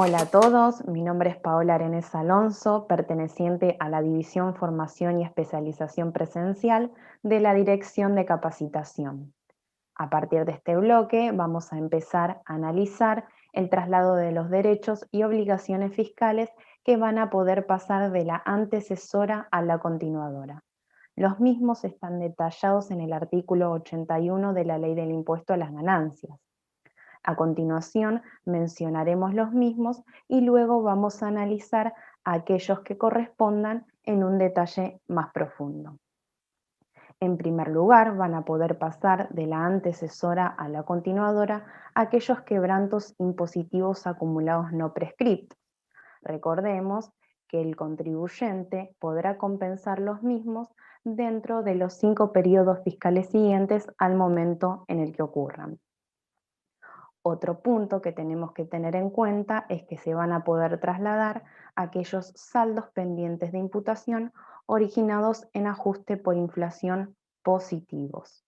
Hola a todos, mi nombre es Paola Arenes Alonso, perteneciente a la División Formación y Especialización Presencial de la Dirección de Capacitación. A partir de este bloque vamos a empezar a analizar el traslado de los derechos y obligaciones fiscales que van a poder pasar de la antecesora a la continuadora. Los mismos están detallados en el artículo 81 de la Ley del Impuesto a las Ganancias. A continuación mencionaremos los mismos y luego vamos a analizar aquellos que correspondan en un detalle más profundo. En primer lugar, van a poder pasar de la antecesora a la continuadora aquellos quebrantos impositivos acumulados no prescriptos. Recordemos que el contribuyente podrá compensar los mismos dentro de los 5 periodos fiscales siguientes al momento en el que ocurran. Otro punto que tenemos que tener en cuenta es que se van a poder trasladar aquellos saldos pendientes de imputación originados en ajuste por inflación positivos.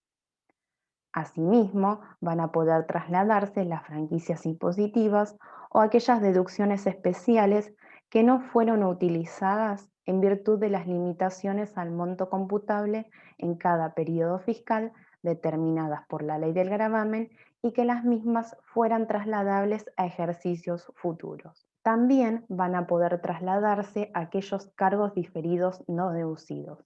Asimismo, van a poder trasladarse las franquicias impositivas o aquellas deducciones especiales que no fueron utilizadas en virtud de las limitaciones al monto computable en cada periodo fiscal determinadas por la ley del gravamen y que las mismas fueran trasladables a ejercicios futuros. También van a poder trasladarse aquellos cargos diferidos no deducidos.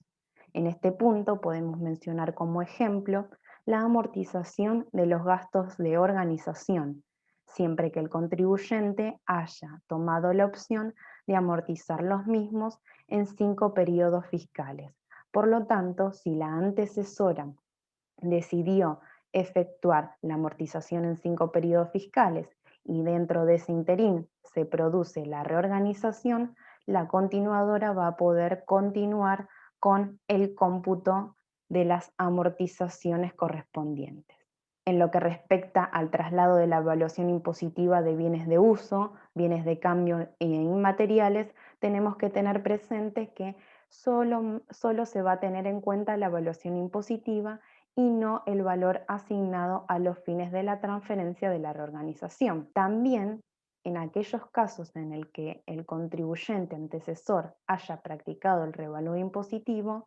En este punto podemos mencionar como ejemplo la amortización de los gastos de organización, siempre que el contribuyente haya tomado la opción de amortizar los mismos en 5 periodos fiscales. Por lo tanto, si la antecesora decidió efectuar la amortización en 5 periodos fiscales y dentro de ese interín se produce la reorganización, la continuadora va a poder continuar con el cómputo de las amortizaciones correspondientes. En lo que respecta al traslado de la evaluación impositiva de bienes de uso, bienes de cambio e inmateriales, tenemos que tener presente que solo se va a tener en cuenta la evaluación impositiva y no el valor asignado a los fines de la transferencia de la reorganización. También, en aquellos casos en el que el contribuyente antecesor haya practicado el revalúo impositivo,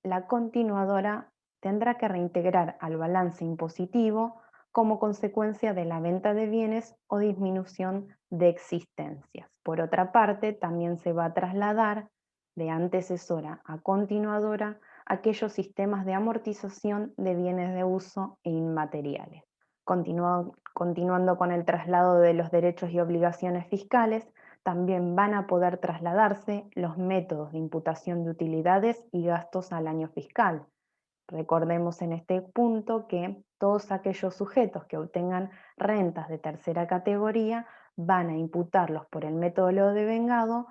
la continuadora tendrá que reintegrar al balance impositivo como consecuencia de la venta de bienes o disminución de existencias. Por otra parte, también se va a trasladar de antecesora a continuadora aquellos sistemas de amortización de bienes de uso e inmateriales. Continuando con el traslado de los derechos y obligaciones fiscales, también van a poder trasladarse los métodos de imputación de utilidades y gastos al año fiscal. Recordemos en este punto que todos aquellos sujetos que obtengan rentas de tercera categoría van a imputarlos por el método de lo devengado,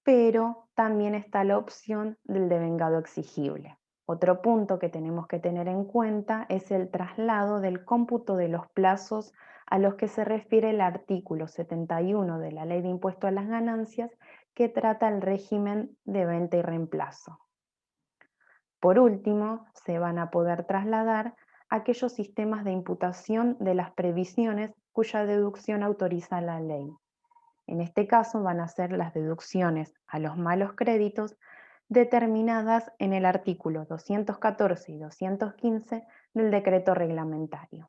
pero también está la opción del devengado exigible. Otro punto que tenemos que tener en cuenta es el traslado del cómputo de los plazos a los que se refiere el artículo 71 de la Ley de Impuesto a las Ganancias, que trata el régimen de venta y reemplazo. Por último, se van a poder trasladar aquellos sistemas de imputación de las previsiones cuya deducción autoriza la ley. En este caso van a ser las deducciones a los malos créditos determinadas en el artículo 214 y 215 del decreto reglamentario.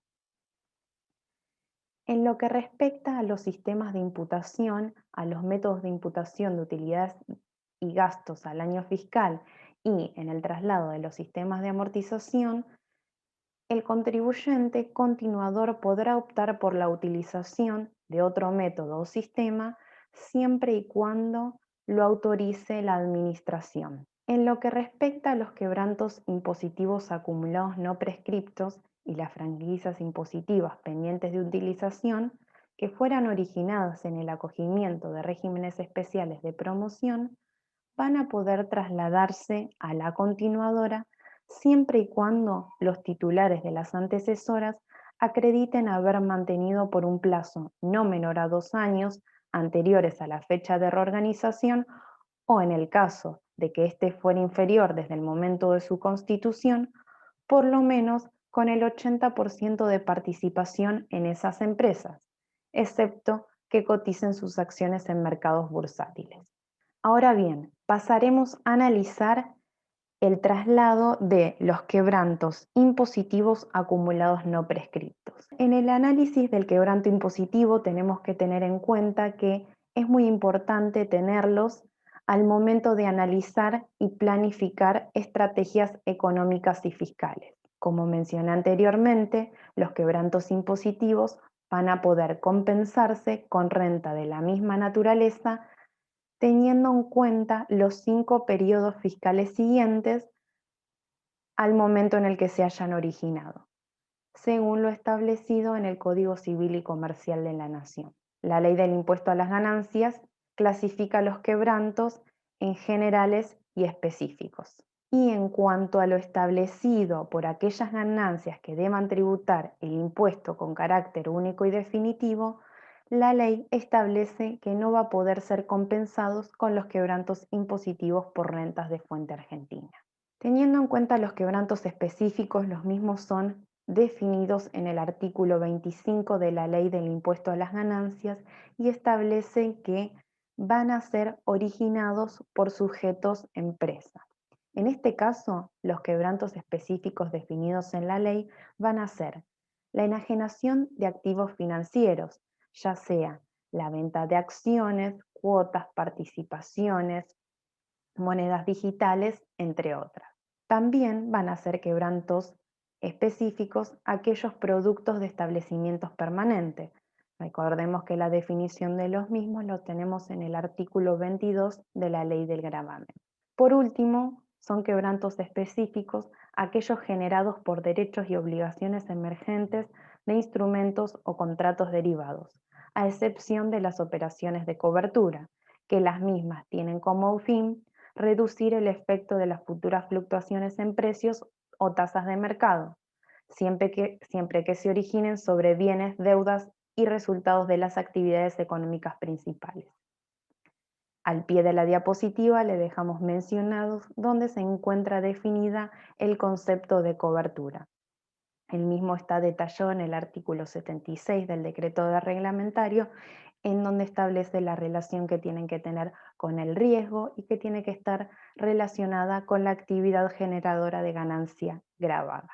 En lo que respecta a los sistemas de imputación, a los métodos de imputación de utilidades y gastos al año fiscal y en el traslado de los sistemas de amortización, el contribuyente continuador podrá optar por la utilización de otro método o sistema siempre y cuando lo autorice la administración. En lo que respecta a los quebrantos impositivos acumulados no prescriptos y las franquicias impositivas pendientes de utilización que fueran originadas en el acogimiento de regímenes especiales de promoción, van a poder trasladarse a la continuadora siempre y cuando los titulares de las antecesoras acrediten haber mantenido por un plazo no menor a 2 años anteriores a la fecha de reorganización, o en el caso de que éste fuera inferior desde el momento de su constitución, por lo menos con el 80% de participación en esas empresas, excepto que coticen sus acciones en mercados bursátiles. Ahora bien, pasaremos a analizar el traslado de los quebrantos impositivos acumulados no prescriptos. En el análisis del quebranto impositivo tenemos que tener en cuenta que es muy importante tenerlos al momento de analizar y planificar estrategias económicas y fiscales. Como mencioné anteriormente, los quebrantos impositivos van a poder compensarse con renta de la misma naturaleza teniendo en cuenta los 5 periodos fiscales siguientes al momento en el que se hayan originado, según lo establecido en el Código Civil y Comercial de la Nación. La Ley del Impuesto a las Ganancias clasifica los quebrantos en generales y específicos. Y en cuanto a lo establecido por aquellas ganancias que deban tributar el impuesto con carácter único y definitivo, la ley establece que no va a poder ser compensados con los quebrantos impositivos por rentas de fuente argentina. Teniendo en cuenta los quebrantos específicos, los mismos son definidos en el artículo 25 de la Ley del Impuesto a las Ganancias y establecen que van a ser originados por sujetos empresa. En este caso, los quebrantos específicos definidos en la ley van a ser la enajenación de activos financieros, ya sea la venta de acciones, cuotas, participaciones, monedas digitales, entre otras. También van a ser quebrantos específicos aquellos productos de establecimientos permanentes. Recordemos que la definición de los mismos lo tenemos en el artículo 22 de la Ley del Gravamen. Por último, son quebrantos específicos aquellos generados por derechos y obligaciones emergentes de instrumentos o contratos derivados, a excepción de las operaciones de cobertura, que las mismas tienen como fin reducir el efecto de las futuras fluctuaciones en precios o tasas de mercado, siempre que se originen sobre bienes, deudas y resultados de las actividades económicas principales. Al pie de la diapositiva le dejamos mencionados donde se encuentra definida el concepto de cobertura. El mismo está detallado en el artículo 76 del decreto de reglamentario, en donde establece la relación que tienen que tener con el riesgo y que tiene que estar relacionada con la actividad generadora de ganancia gravada.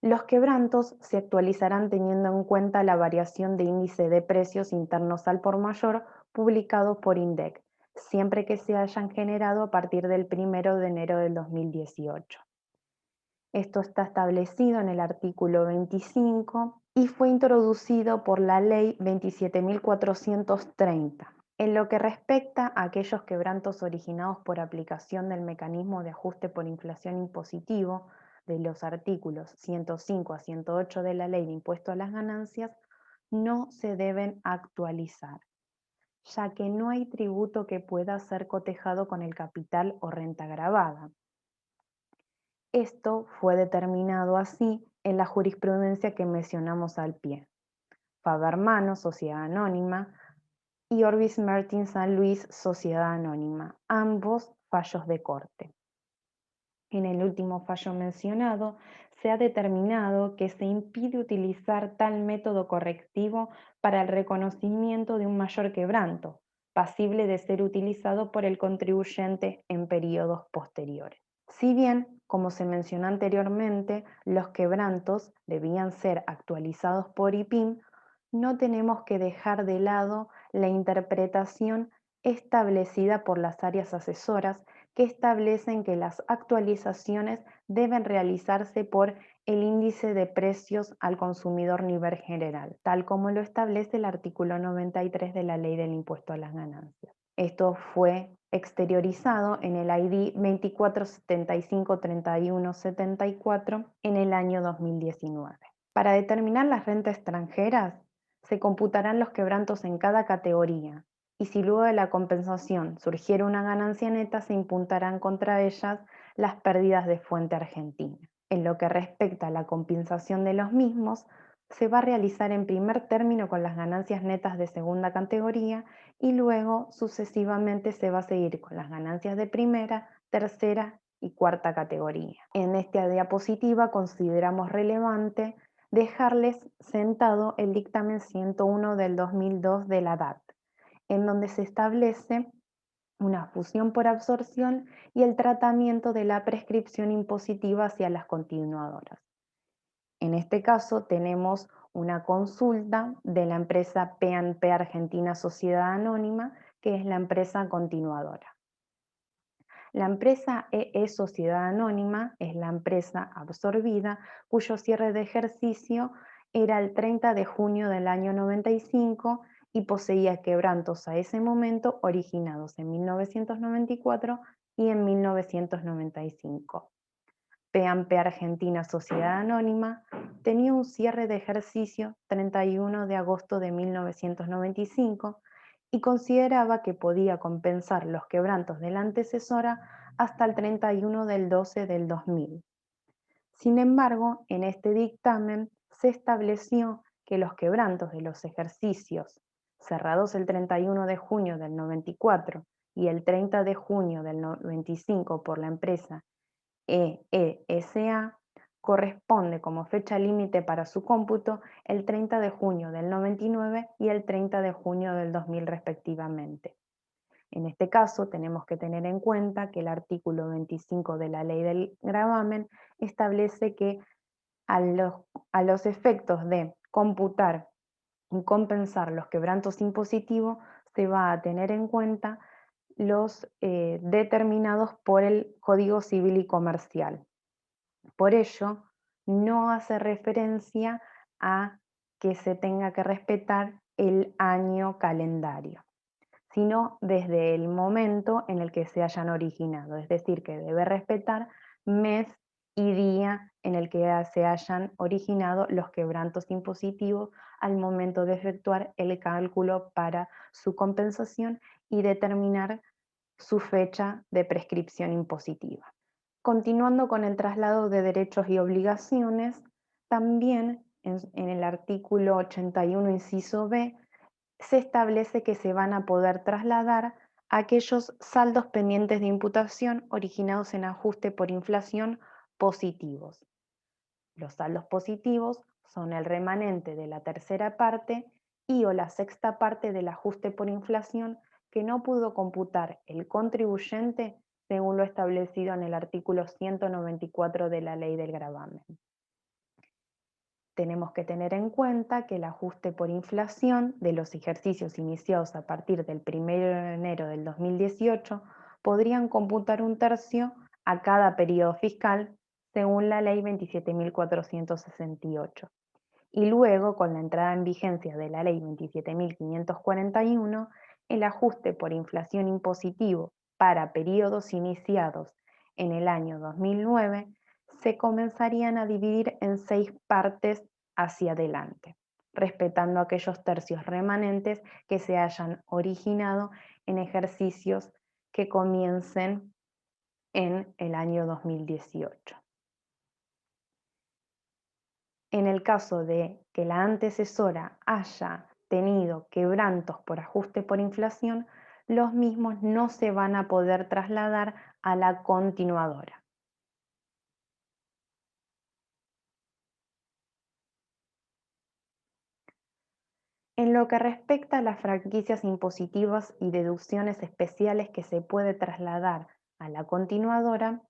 Los quebrantos se actualizarán teniendo en cuenta la variación de índice de precios internos al por mayor publicado por INDEC, siempre que se hayan generado a partir del 1 de enero del 2018. Esto está establecido en el artículo 25 y fue introducido por la Ley 27.430. En lo que respecta a aquellos quebrantos originados por aplicación del mecanismo de ajuste por inflación impositivo de los artículos 105 a 108 de la Ley de Impuesto a las Ganancias, no se deben actualizar, ya que no hay tributo que pueda ser cotejado con el capital o renta gravada. Esto fue determinado así en la jurisprudencia que mencionamos al pie. Faber-Mano, Sociedad Anónima, y Orbis Mertin San Luis, Sociedad Anónima, ambos fallos de corte. En el último fallo mencionado, se ha determinado que se impide utilizar tal método correctivo para el reconocimiento de un mayor quebranto, pasible de ser utilizado por el contribuyente en periodos posteriores. Si bien, como se mencionó anteriormente, los quebrantos debían ser actualizados por IPIM, no tenemos que dejar de lado la interpretación establecida por las áreas asesoras que establecen que las actualizaciones deben realizarse por el índice de precios al consumidor nivel general, tal como lo establece el artículo 93 de la Ley del Impuesto a las Ganancias. Esto fue exteriorizado en el ID 24753174 en el año 2019. Para determinar las rentas extranjeras, se computarán los quebrantos en cada categoría, y si luego de la compensación surgiera una ganancia neta, se imputarán contra ellas las pérdidas de fuente argentina. En lo que respecta a la compensación de los mismos, se va a realizar en primer término con las ganancias netas de segunda categoría y luego sucesivamente se va a seguir con las ganancias de primera, tercera y cuarta categoría. En esta diapositiva consideramos relevante dejarles sentado el dictamen 101 del 2002 de la DAT, en donde se establece una fusión por absorción y el tratamiento de la prescripción impositiva hacia las continuadoras. En este caso tenemos una consulta de la empresa P&P Argentina Sociedad Anónima, que es la empresa continuadora. La empresa EE Sociedad Anónima es la empresa absorbida cuyo cierre de ejercicio era el 30 de junio del año 95 y poseía quebrantos a ese momento originados en 1994 y en 1995. P&P Argentina Sociedad Anónima tenía un cierre de ejercicio 31 de agosto de 1995 y consideraba que podía compensar los quebrantos de la antecesora hasta el 31 del 12 del 2000. Sin embargo, en este dictamen se estableció que los quebrantos de los ejercicios cerrados el 31 de junio del 94 y el 30 de junio del 95 por la empresa EESA corresponde como fecha límite para su cómputo el 30 de junio del 99 y el 30 de junio del 2000 respectivamente. En este caso, tenemos que tener en cuenta que el artículo 25 de la ley del gravamen establece que a los efectos de computar y compensar los quebrantos impositivos se va a tener en cuenta los determinados por el Código Civil y Comercial. Por ello, no hace referencia a que se tenga que respetar el año calendario, sino desde el momento en el que se hayan originado, es decir, que debe respetar mes y día en el que se hayan originado los quebrantos impositivos al momento de efectuar el cálculo para su compensación y determinar su fecha de prescripción impositiva. Continuando con el traslado de derechos y obligaciones, también en el artículo 81, inciso B, se establece que se van a poder trasladar aquellos saldos pendientes de imputación originados en ajuste por inflación positivos. Los saldos positivos son el remanente de la tercera parte y o la sexta parte del ajuste por inflación que no pudo computar el contribuyente según lo establecido en el artículo 194 de la Ley del Gravamen. Tenemos que tener en cuenta que el ajuste por inflación de los ejercicios iniciados a partir del 1 de enero del 2018 podrían computar un tercio a cada periodo fiscal según la Ley 27.468. Y luego, con la entrada en vigencia de la Ley 27.541, el ajuste por inflación impositivo para periodos iniciados en el año 2009 se comenzarían a dividir en 6 partes hacia adelante, respetando aquellos tercios remanentes que se hayan originado en ejercicios que comiencen en el año 2018. En el caso de que la antecesora haya tenido quebrantos por ajuste por inflación, los mismos no se van a poder trasladar a la continuadora. En lo que respecta a las franquicias impositivas y deducciones especiales que se puede trasladar a la continuadora,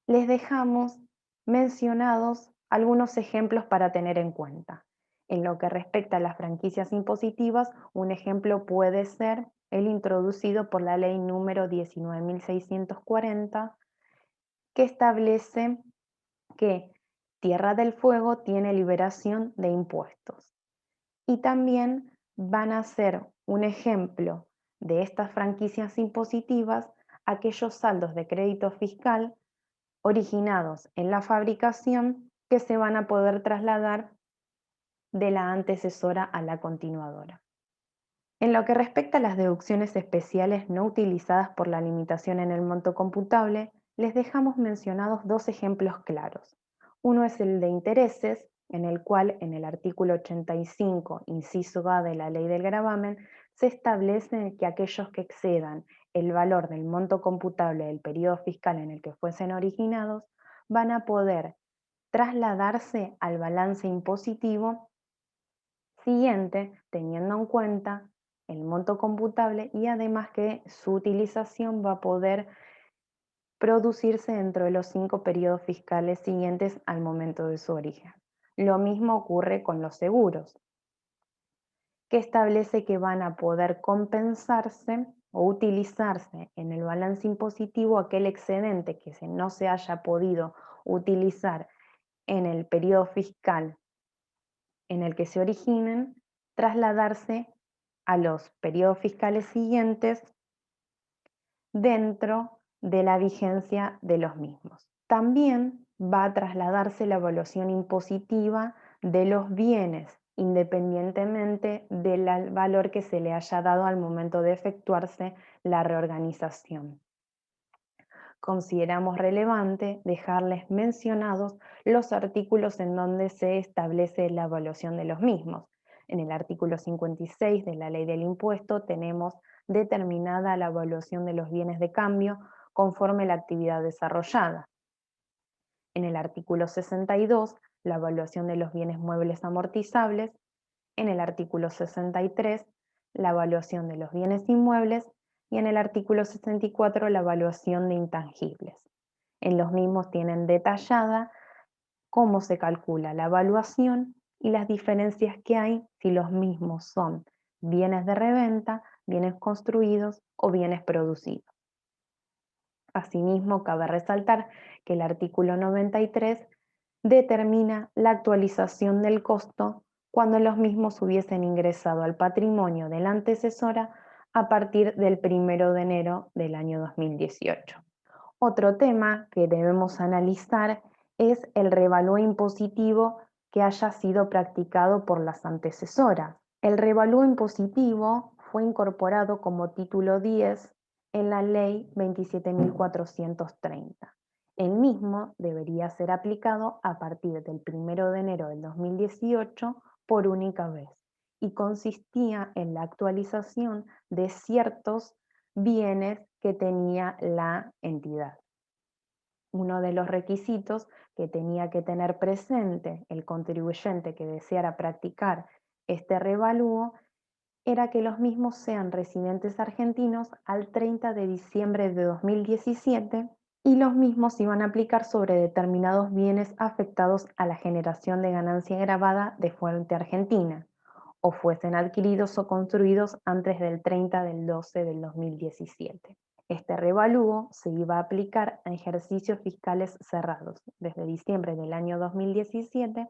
les dejamos mencionados algunos ejemplos para tener en cuenta. En lo que respecta a las franquicias impositivas, un ejemplo puede ser el introducido por la ley número 19.640, que establece que Tierra del Fuego tiene liberación de impuestos. Y también van a ser un ejemplo de estas franquicias impositivas aquellos saldos de crédito fiscal originados en la fabricación que se van a poder trasladar de la antecesora a la continuadora. En lo que respecta a las deducciones especiales no utilizadas por la limitación en el monto computable, les dejamos mencionados 2 ejemplos claros. Uno es el de intereses, en el cual en el artículo 85, inciso A de la Ley del Gravamen, se establece que aquellos que excedan el valor del monto computable del periodo fiscal en el que fuesen originados van a poder trasladarse al balance impositivo siguiente, teniendo en cuenta el monto computable y además que su utilización va a poder producirse dentro de los 5 periodos fiscales siguientes al momento de su origen. Lo mismo ocurre con los seguros, que establece que van a poder compensarse o utilizarse en el balance impositivo aquel excedente que no se haya podido utilizar en el periodo fiscal en el que se originen, trasladarse a los periodos fiscales siguientes dentro de la vigencia de los mismos. También va a trasladarse la evaluación impositiva de los bienes, independientemente del valor que se le haya dado al momento de efectuarse la reorganización. Consideramos relevante dejarles mencionados los artículos en donde se establece la evaluación de los mismos. En el artículo 56 de la Ley del Impuesto tenemos determinada la evaluación de los bienes de cambio conforme a la actividad desarrollada. En el artículo 62, la evaluación de los bienes muebles amortizables. En el artículo 63, la evaluación de los bienes inmuebles y en el artículo 64 la evaluación de intangibles. En los mismos tienen detallada cómo se calcula la evaluación y las diferencias que hay si los mismos son bienes de reventa, bienes construidos o bienes producidos. Asimismo, cabe resaltar que el artículo 93 determina la actualización del costo cuando los mismos hubiesen ingresado al patrimonio de la antecesora a partir del 1 de enero del año 2018. Otro tema que debemos analizar es el revalúo impositivo que haya sido practicado por las antecesoras. El revalúo impositivo fue incorporado como título 10 en la Ley 27.430. El mismo debería ser aplicado a partir del 1 de enero del 2018 por única vez y consistía en la actualización de ciertos bienes que tenía la entidad. Uno de los requisitos que tenía que tener presente el contribuyente que deseara practicar este revalúo era que los mismos sean residentes argentinos al 30 de diciembre de 2017 y los mismos iban a aplicar sobre determinados bienes afectados a la generación de ganancia gravada de fuente argentina o fuesen adquiridos o construidos antes del 30 del 12 del 2017. Este revalúo se iba a aplicar a ejercicios fiscales cerrados desde diciembre del año 2017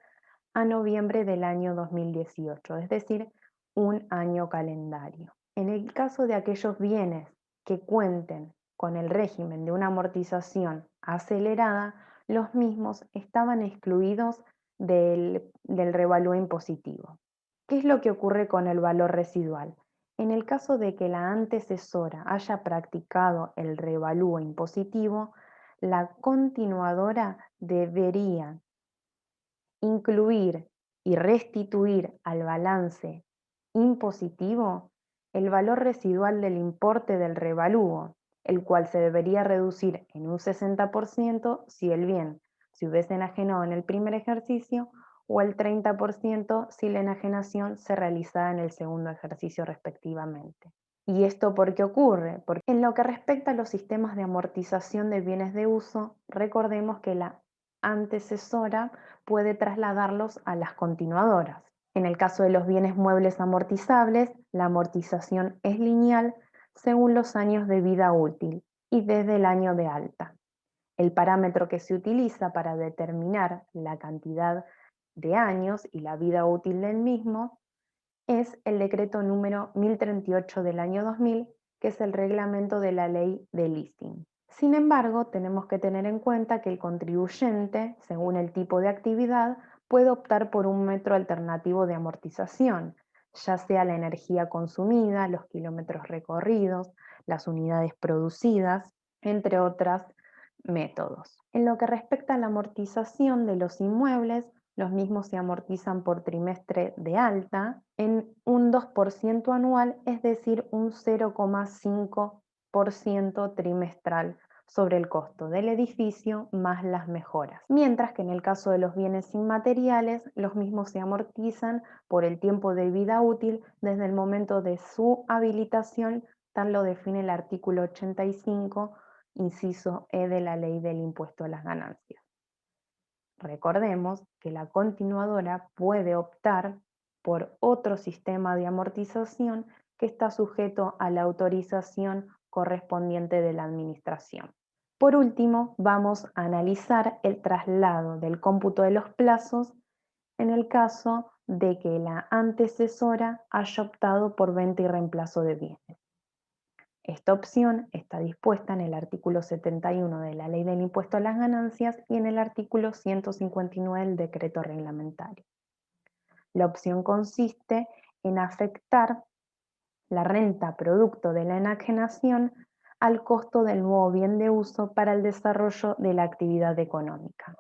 a noviembre del año 2018, es decir, un año calendario. En el caso de aquellos bienes que cuenten con el régimen de una amortización acelerada, los mismos estaban excluidos del revalúo impositivo. ¿Qué es lo que ocurre con el valor residual? En el caso de que la antecesora haya practicado el revalúo impositivo, la continuadora debería incluir y restituir al balance impositivo el valor residual del importe del revalúo, el cual se debería reducir en un 60% si el bien se hubiese enajenado en el primer ejercicio o el 30% si la enajenación se realizara en el segundo ejercicio respectivamente. ¿Y esto por qué ocurre? Porque en lo que respecta a los sistemas de amortización de bienes de uso, recordemos que la antecesora puede trasladarlos a las continuadoras. En el caso de los bienes muebles amortizables, la amortización es lineal según los años de vida útil y desde el año de alta. El parámetro que se utiliza para determinar la cantidad de años y la vida útil del mismo es el decreto número 1038 del año 2000, que es el reglamento de la ley de leasing. Sin embargo, tenemos que tener en cuenta que el contribuyente, según el tipo de actividad, puede optar por un método alternativo de amortización, ya sea la energía consumida, los kilómetros recorridos, las unidades producidas, entre otros métodos. En lo que respecta a la amortización de los inmuebles, los mismos se amortizan por trimestre de alta en un 2% anual, es decir, un 0,5% trimestral sobre el costo del edificio más las mejoras, mientras que en el caso de los bienes inmateriales, los mismos se amortizan por el tiempo de vida útil desde el momento de su habilitación, tal lo define el artículo 85, inciso E de la Ley del Impuesto a las Ganancias. Recordemos que la continuadora puede optar por otro sistema de amortización que está sujeto a la autorización correspondiente de la Administración. Por último, vamos a analizar el traslado del cómputo de los plazos en el caso de que la antecesora haya optado por venta y reemplazo de bienes. Esta opción está dispuesta en el artículo 71 de la Ley del Impuesto a las Ganancias y en el artículo 159 del Decreto Reglamentario. La opción consiste en afectar la renta producto de la enajenación al costo del nuevo bien de uso para el desarrollo de la actividad económica.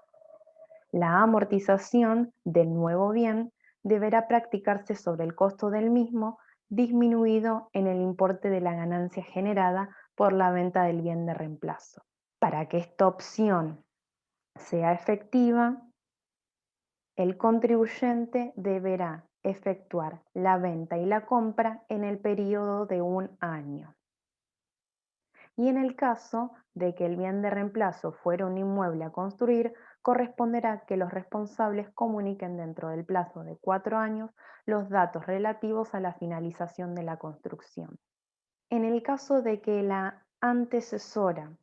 La amortización del nuevo bien deberá practicarse sobre el costo del mismo, disminuido en el importe de la ganancia generada por la venta del bien de reemplazo. Para que esta opción sea efectiva, el contribuyente deberá efectuar la venta y la compra en el periodo de 1 año. Y en el caso de que el bien de reemplazo fuera un inmueble a construir, corresponderá que los responsables comuniquen dentro del plazo de 4 años los datos relativos a la finalización de la construcción. En el caso de que la antecesora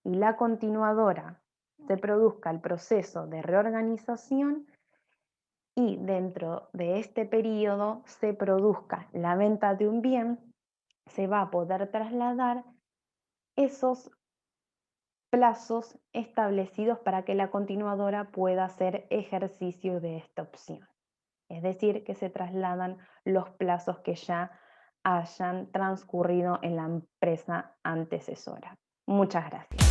y la continuadora se produzca el proceso de reorganización y dentro de este periodo se produzca la venta de un bien, se va a poder trasladar esos plazos establecidos para que la continuadora pueda hacer ejercicio de esta opción. Es decir, que se trasladan los plazos que ya hayan transcurrido en la empresa antecesora. Muchas gracias.